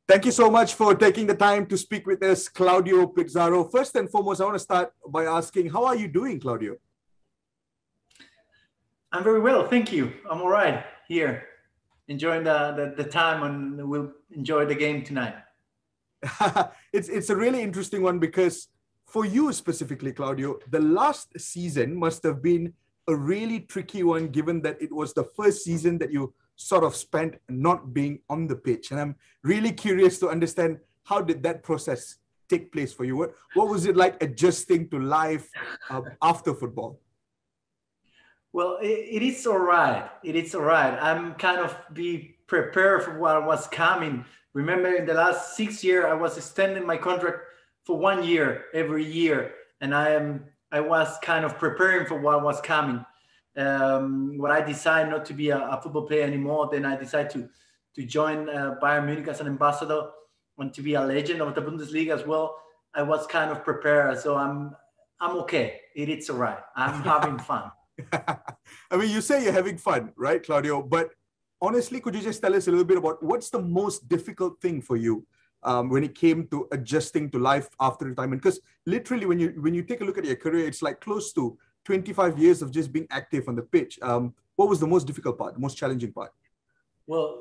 Thank you so much for taking the time to speak with us, Claudio Pizarro. First and foremost, I want to start by asking, how are you doing, Claudio? I'm very well, thank you. I'm all right here, enjoying the time, and we'll enjoy the game tonight. It's a really interesting one because for you specifically, Claudio, the last season must have been a really tricky one, given that it was the first season that you sort of spent not being on the pitch. And I'm really curious to understand, how did that process take place for you? What was it like adjusting to life after football? Well, it is all right. It is all right. I'm kind of be prepared for what was coming. Remember, in the last 6 years, I was extending my contract for 1 year every year, and I was kind of preparing for what was coming. When I decided not to be a football player anymore, then I decided to join Bayern Munich as an ambassador and to be a legend of the Bundesliga as well. I was kind of prepared, so I'm okay. It's all right. I'm having fun. I mean, you say you're having fun, right, Claudio? But honestly, could you just tell us a little bit about what's the most difficult thing for you when it came to adjusting to life after retirement? Because literally, when you take a look at your career, it's like close to 25 years of just being active on the pitch. What was the most difficult part, the most challenging part? Well,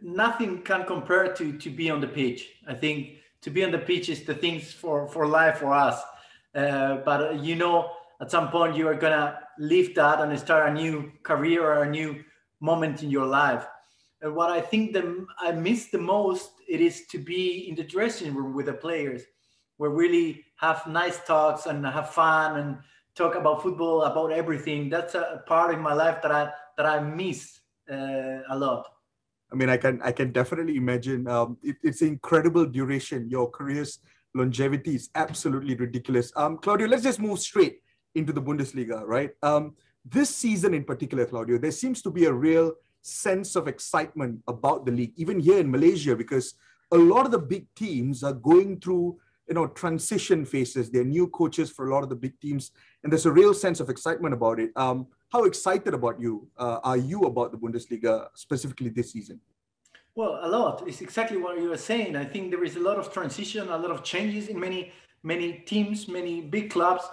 nothing can compare to be on the pitch. I think to be on the pitch is the things for life for us. But at some point you are gonna leave that and start a new career or a new moment in your life. And what I think that I miss the most, it is to be in the dressing room with the players, where really have nice talks and have fun and talk about football, about everything. That's a part of my life that I miss a lot. I mean, I can definitely imagine. It's an incredible duration. Your career's longevity is absolutely ridiculous. Claudio, let's just move straight into the Bundesliga, right? This season in particular, Claudio, there seems to be a real sense of excitement about the league, even here in Malaysia, because a lot of the big teams are going through, transition phases. They're new coaches for a lot of the big teams, and there's a real sense of excitement about it. How excited are you about the Bundesliga, specifically this season? Well, a lot. It's exactly what you were saying. I think there is a lot of transition, a lot of changes in many teams, many big clubs.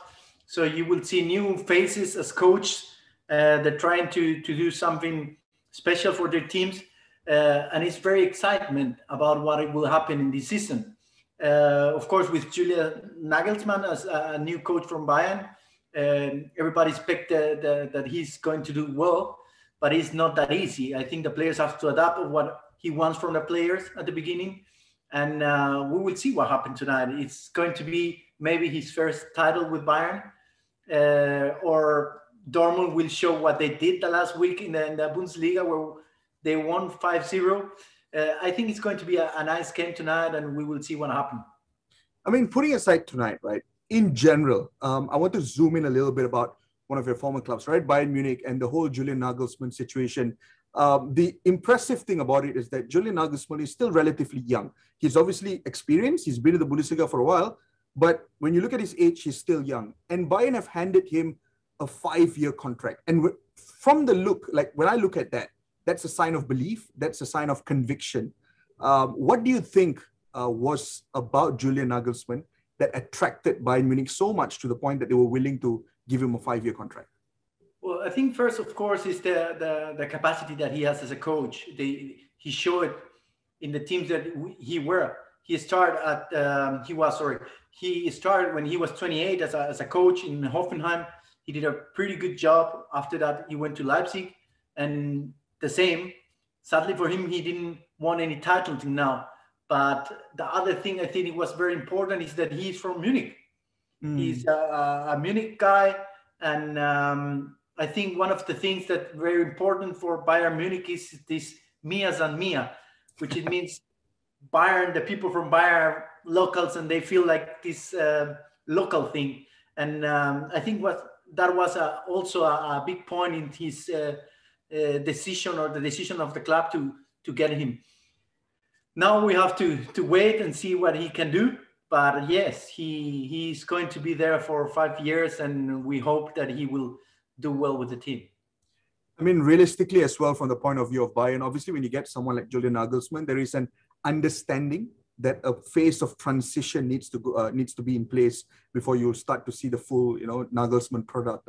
So you will see new faces as coach. They're trying to do something special for their teams. And it's very excitement about what will happen in this season. Of course, with Julian Nagelsmann as a new coach from Bayern, everybody expects that he's going to do well, but it's not that easy. I think the players have to adapt to what he wants from the players at the beginning. And we will see what happens tonight. It's going to be maybe his first title with Bayern. Or Dortmund will show what they did the last week in the Bundesliga, where they won 5-0. I think it's going to be a nice game tonight, and we will see what happens. I mean, putting aside tonight, right, in general, I want to zoom in a little bit about one of your former clubs, right, Bayern Munich, and the whole Julian Nagelsmann situation. The impressive thing about it is that Julian Nagelsmann is still relatively young. He's obviously experienced. He's been in the Bundesliga for a while. But when you look at his age, he's still young. And Bayern have handed him a 5-year contract. And from the look, like when I look at that, that's a sign of belief. That's a sign of conviction. What do you think was about Julian Nagelsmann that attracted Bayern Munich so much to the point that they were willing to give him a 5-year contract? Well, I think first, of course, is the capacity that he has as a coach. He showed in the teams that he were. He started when he was 28 as a coach in Hoffenheim. He did a pretty good job. After that, he went to Leipzig, and the same. Sadly for him, he didn't won any title till now. But the other thing I think it was very important is that he's from Munich. He's a Munich guy, and I think one of the things that very important for Bayern Munich is this Mia San Mia, which it means Bayern, the people from Bayern are locals, and they feel like this local thing. And I think that was also a big point in his decision, or the decision of the club to get him. Now we have to wait and see what he can do. But yes, he's going to be there for 5 years, and we hope that he will do well with the team. I mean, realistically as well, from the point of view of Bayern, obviously when you get someone like Julian Nagelsmann, there is an understanding that a phase of transition needs to be in place before you start to see the full, Nagelsmann product.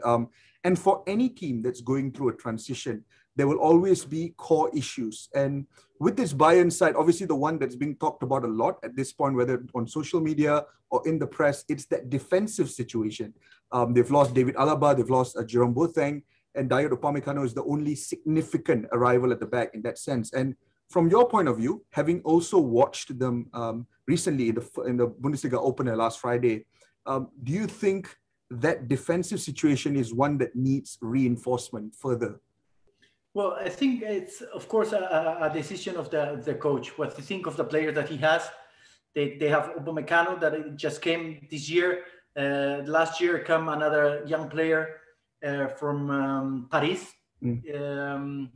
And for any team that's going through a transition, there will always be core issues. And with this Bayern side, obviously the one that's being talked about a lot at this point, whether on social media or in the press, it's that defensive situation. They've lost David Alaba, they've lost Jerome Boateng, and Dayot Upamecano is the only significant arrival at the back in that sense. And from your point of view, having also watched them recently in the Bundesliga opener last Friday, do you think that defensive situation is one that needs reinforcement further? Well, I think it's, of course, a decision of the coach. What to think of the players that he has. They have Upamecano that just came this year. Last year came another young player from Paris, Nyangdi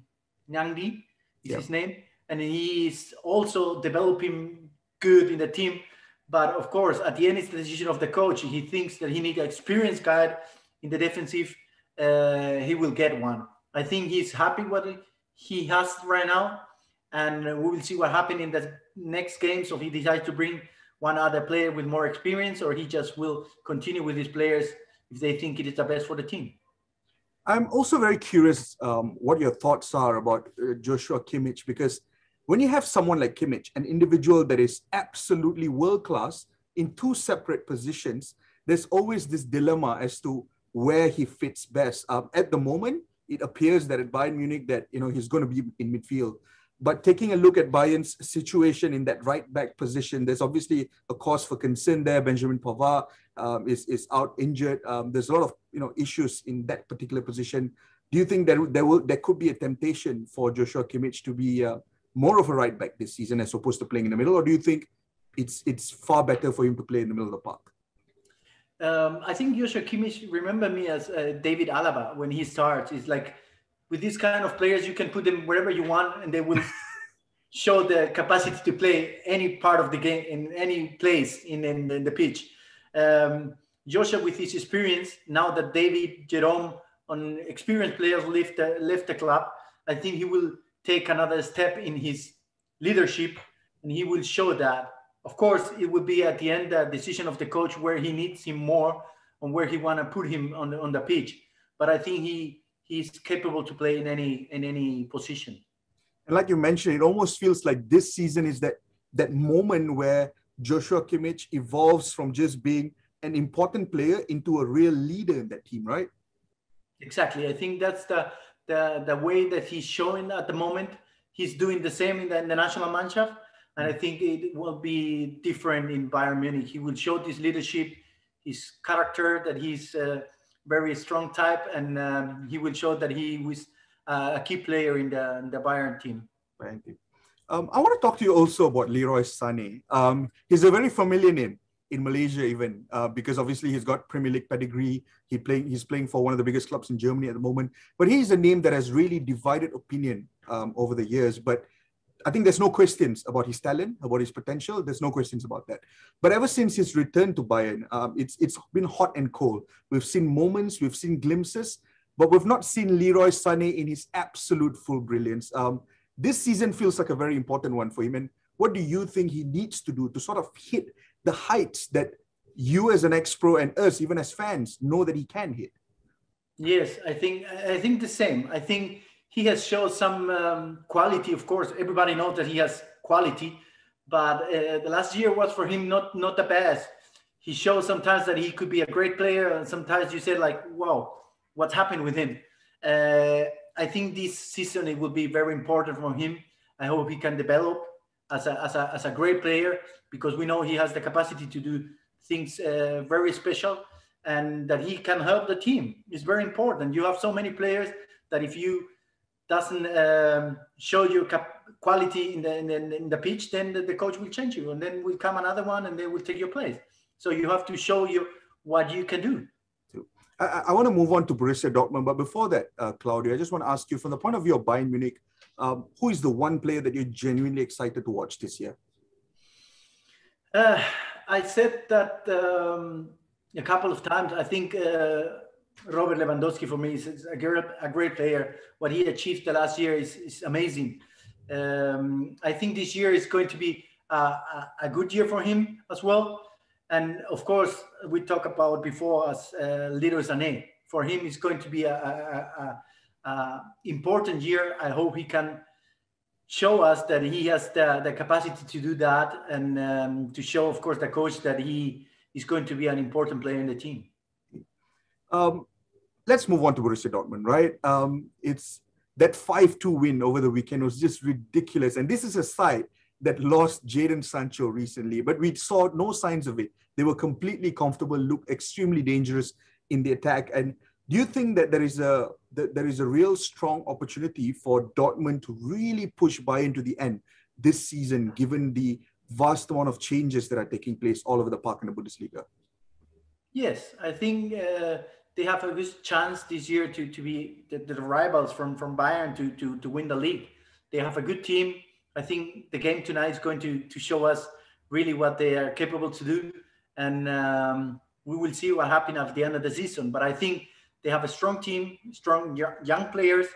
is his name. And he is also developing good in the team. But of course, at the end, it's the decision of the coach. He thinks that he needs an experienced guy in the defensive. He will get one. I think he's happy what he has right now. And we will see what happens in the next game. So if he decides to bring one other player with more experience, or he just will continue with his players if they think it is the best for the team. I'm also very curious what your thoughts are about Joshua Kimmich, because when you have someone like Kimmich, an individual that is absolutely world-class in two separate positions, there's always this dilemma as to where he fits best. At the moment, it appears that at Bayern Munich that, he's going to be in midfield. But taking a look at Bayern's situation in that right-back position, there's obviously a cause for concern there. Benjamin Pavard is out injured. There's a lot of issues in that particular position. Do you think that there could be a temptation for Joshua Kimmich to be more of a right back this season as opposed to playing in the middle, or do you think it's far better for him to play in the middle of the park? I think Joshua Kimmich, remember me as David Alaba when he starts. It's like with these kind of players, you can put them wherever you want and they will show the capacity to play any part of the game in any place in the pitch. Joshua, with his experience, now that David, Jerome, on experienced players left the club, I think he will take another step in his leadership, and he will show that. Of course, it will be at the end the decision of the coach where he needs him more and where he want to put him on the pitch. But I think he's capable to play in any position. And like you mentioned, it almost feels like this season is that moment where Joshua Kimmich evolves from just being an important player into a real leader in that team, right? Exactly. I think that's the way that he's showing at the moment. He's doing the same in the national Mannschaft, and I think it will be different in Bayern Munich. He will show this leadership, his character, that he's a very strong type, and he will show that he was a key player in the Bayern team. Thank you. I want to talk to you also about Leroy SANE. He's a very familiar name in Malaysia even, because obviously he's got Premier League pedigree. He's playing for one of the biggest clubs in Germany at the moment. But he's a name that has really divided opinion over the years. But I think there's no questions about his talent, about his potential. There's no questions about that. But ever since his return to Bayern, it's been hot and cold. We've seen moments, we've seen glimpses, but we've not seen Leroy SANE in his absolute full brilliance. This season feels like a very important one for him. And what do you think he needs to do to sort of hit the heights that you as an ex-pro and us, even as fans, know that he can hit? Yes, I think the same. I think he has shown some quality. Of course, everybody knows that he has quality, but the last year was for him not the best. He showed sometimes that he could be a great player, and sometimes you say like, wow, what happened with him? I think this season it will be very important for him. I hope he can develop as a great player, because we know he has the capacity to do things very special, and that he can help the team. It's very important. You have so many players that if you doesn't show your quality in the pitch, then the coach will change you, and then will come another one and they will take your place. So you have to show you what you can do. I want to move on to Borussia Dortmund, but before that, Claudio, I just want to ask you, from the point of view of Bayern Munich, who is the one player that you're genuinely excited to watch this year? I said that a couple of times. I think Robert Lewandowski for me is a great player. What he achieved the last year is amazing. I think this year is going to be a good year for him as well. And of course, we talked about before as Leroy SANE. For him, it's going to be a important year. I hope he can show us that he has the capacity to do that, and to show, of course, the coach that he is going to be an important player in the team. Let's move on to Borussia Dortmund, right? It's that 5-2 win over the weekend was just ridiculous. And this is a side that lost Jadon Sancho recently, but we saw no signs of it. They were completely comfortable, looked extremely dangerous in the attack. And do you think that there is a real strong opportunity for Dortmund to really push Bayern to the end this season, given the vast amount of changes that are taking place all over the park in the Bundesliga? Yes, I think they have a good chance this year to be the rivals from Bayern to win the league. They have a good team. I think the game tonight is going to show us really what they are capable to do. And we will see what happens at the end of the season. But I think they have a strong team, strong young players,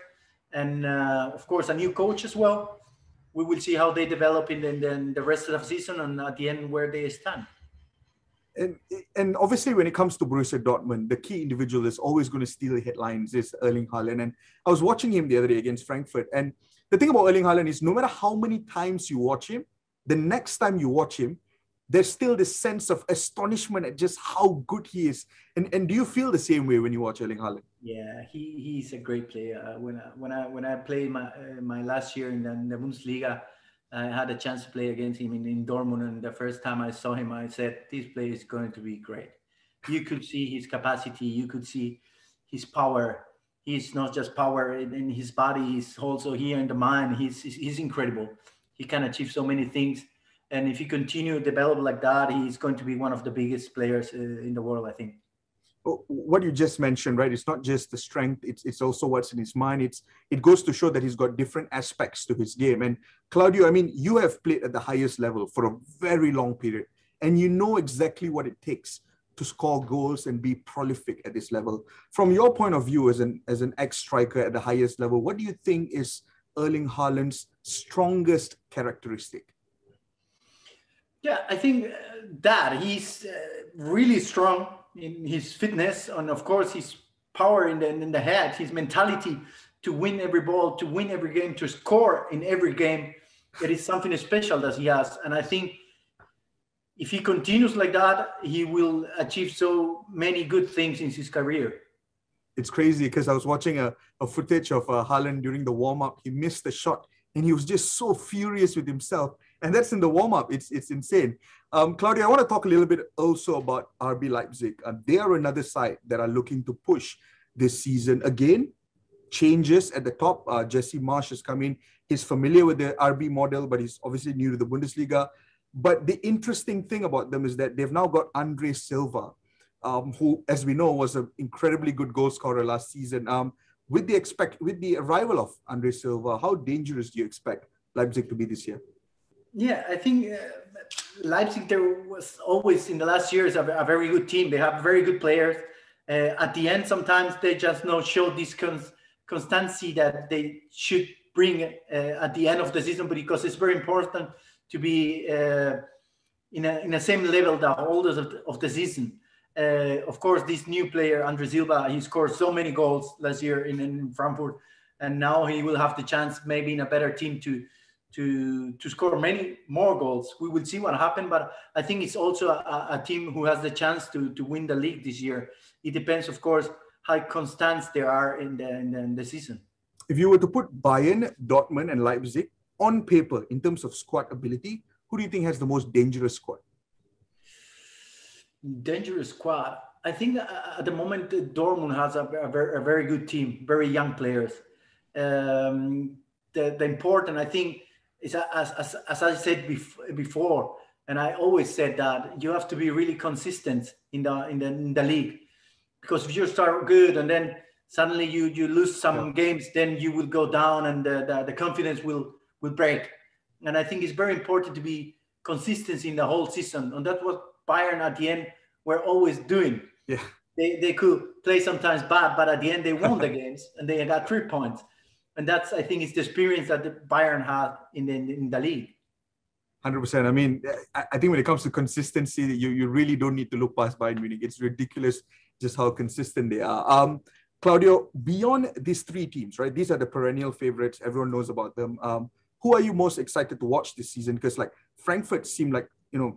and of course a new coach as well. We will see how they develop in the rest of the season and at the end where they stand. And obviously, when it comes to Borussia Dortmund, the key individual is always going to steal the headlines is Erling Haaland. And I was watching him the other day against Frankfurt. And the thing about Erling Haaland is no matter how many times you watch him, the next time you watch him, there's still this sense of astonishment at just how good he is. And do you feel the same way when you watch Erling Haaland? Yeah, he's a great player. When I played my last year in the Bundesliga, I had a chance to play against him in Dortmund, and the first time I saw him, I said, this player is going to be great. You could see his capacity. You could see his power. He's not just power in his body. He's also here in the mind. He's incredible. He can achieve so many things. And if he continue to develop like that, he's going to be one of the biggest players in the world, I think. What you just mentioned, right? It's not just the strength. It's also what's in his mind. It goes to show that he's got different aspects to his game. And Claudio, I mean, you have played at the highest level for a very long period, and you know exactly what it takes to score goals and be prolific at this level. From your point of view as an ex-striker at the highest level, what do you think is Erling Haaland's strongest characteristic? Yeah, I think that he's really strong in his fitness, and of course his power in the head, his mentality to win every ball, to win every game, to score in every game. It is something special that he has. And I think if he continues like that, he will achieve so many good things in his career. It's crazy because I was watching a footage of Haaland during the warm-up. He missed the shot and he was just so furious with himself. And that's in the warm-up. It's insane. Claudia, I want to talk a little bit also about RB Leipzig. They are another side that are looking to push this season. Again, changes at the top. Jesse Marsch has come in. He's familiar with the RB model, but he's obviously new to the Bundesliga. But the interesting thing about them is that they've now got Andre Silva, who, as we know, was an incredibly good goal scorer last season. With the arrival of Andre Silva, how dangerous do you expect Leipzig to be this year? Yeah, I think Leipzig, there was always in the last years a very good team. They have very good players. At the end, sometimes they just not show this constancy that they should bring at the end of the season, because it's very important to be in the same level the whole of the season. Of course, this new player, Andre Silva, he scored so many goals last year in Frankfurt, and now he will have the chance maybe in a better team to score many more goals. We will see what happens, but I think it's also a team who has the chance to win the league this year. It depends, of course, how constant they are in the season. If you were to put Bayern, Dortmund, and Leipzig on paper in terms of squad ability, who do you think has the most dangerous squad? Dangerous squad. I think at the moment Dortmund has a very good team, very young players. The important, I think, is as I said before, and I always said that you have to be really consistent in the league, because if you start good and then suddenly you lose some games, then you will go down and the confidence will break. And I think it's very important to be consistent in the whole season, and that's what Bayern at the end were always doing. Yeah, they could play sometimes bad, but at the end they won the games and they got 3 points. And that's, I think, it's the experience that the Bayern had in the league. 100%. I mean, I think when it comes to consistency, you really don't need to look past Bayern Munich. It's ridiculous just how consistent they are. Claudio, beyond these three teams, right? These are the perennial favorites. Everyone knows about them. Who are you most excited to watch this season? Because like Frankfurt seem like,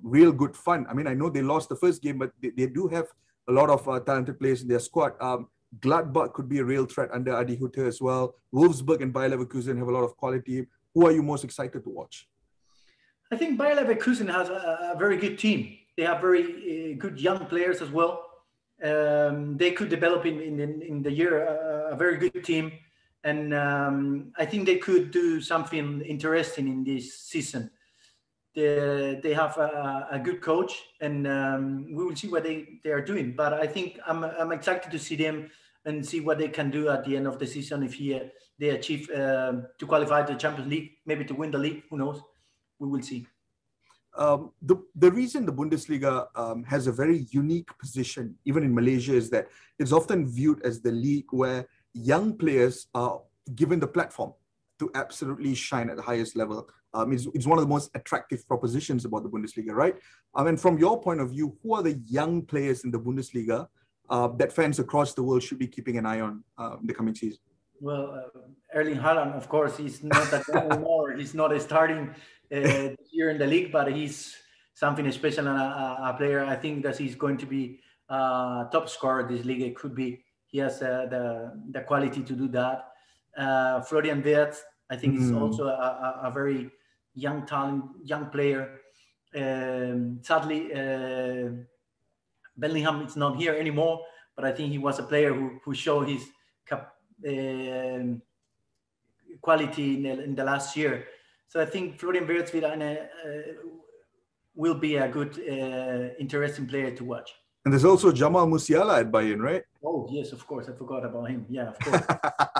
real good fun. I mean, I know they lost the first game, but they do have a lot of talented players in their squad. Gladbach could be a real threat under Adi Hütter as well. Wolfsburg and Bayer Leverkusen have a lot of quality. Who are you most excited to watch? I think Bayer Leverkusen has a very good team. They have very good young players as well. They could develop in the year a very good team. And I think they could do something interesting in this season. They have a good coach, and we will see what they are doing. But I think I'm excited to see them and see what they can do at the end of the season if they achieve to qualify to the Champions League, maybe to win the league. Who knows? We will see. The reason the Bundesliga has a very unique position, even in Malaysia, is that it's often viewed as the league where young players are given the platform to absolutely shine at the highest level. It's one of the most attractive propositions about the Bundesliga, right? And from your point of view, who are the young players in the Bundesliga that fans across the world should be keeping an eye on in the coming season? Well, Erling Haaland, of course, he's not that young anymore. He's not starting this year in the league, but he's something special and a player. I think that he's going to be top scorer this league. It could be. He has the quality to do that. Florian Wirtz, I think, is also a very young talent, young player. Sadly, Bellingham is not here anymore, but I think he was a player who showed his quality in the last year. So I think Florian Wirtz will be a good, interesting player to watch. And there's also Jamal Musiala at Bayern, right? Oh, yes, of course. I forgot about him. Yeah, of course.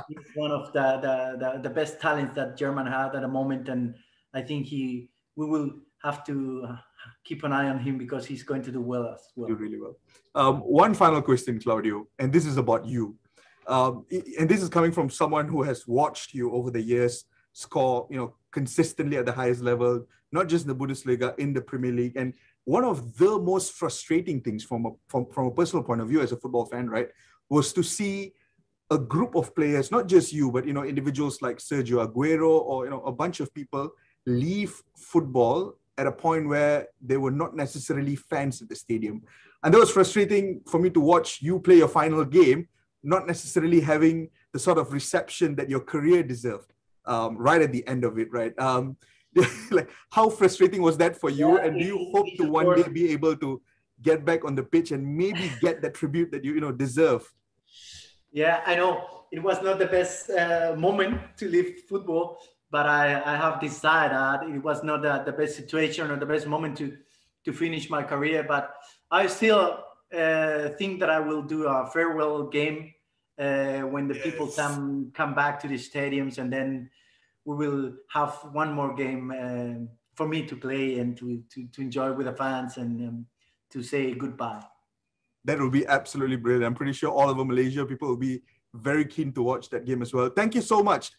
He's one of the best talents that German had at the moment. And I think we will have to keep an eye on him because he's going to do well as well. Do really well. One final question, Claudio, and this is about you. And this is coming from someone who has watched you over the years score, consistently at the highest level, not just in the Bundesliga, in the Premier League. And one of the most frustrating things from a personal point of view as a football fan, right, was to see a group of players, not just you, but, individuals like Sergio Aguero or, a bunch of people leave football at a point where they were not necessarily fans at the stadium. And that was frustrating for me to watch you play your final game, not necessarily having the sort of reception that your career deserved right at the end of it, right? Like, how frustrating was that for you? And do you hope to one day be able to get back on the pitch and maybe get that tribute that you deserve? Yeah, I know it was not the best moment to leave football, but I have decided that it was not the best situation or the best moment to finish my career. But I still think that I will do a farewell game when the people come back to the stadiums, and then we will have one more game for me to play and to enjoy with the fans and to say goodbye. That will be absolutely brilliant. I'm pretty sure all over Malaysia, people will be very keen to watch that game as well. Thank you so much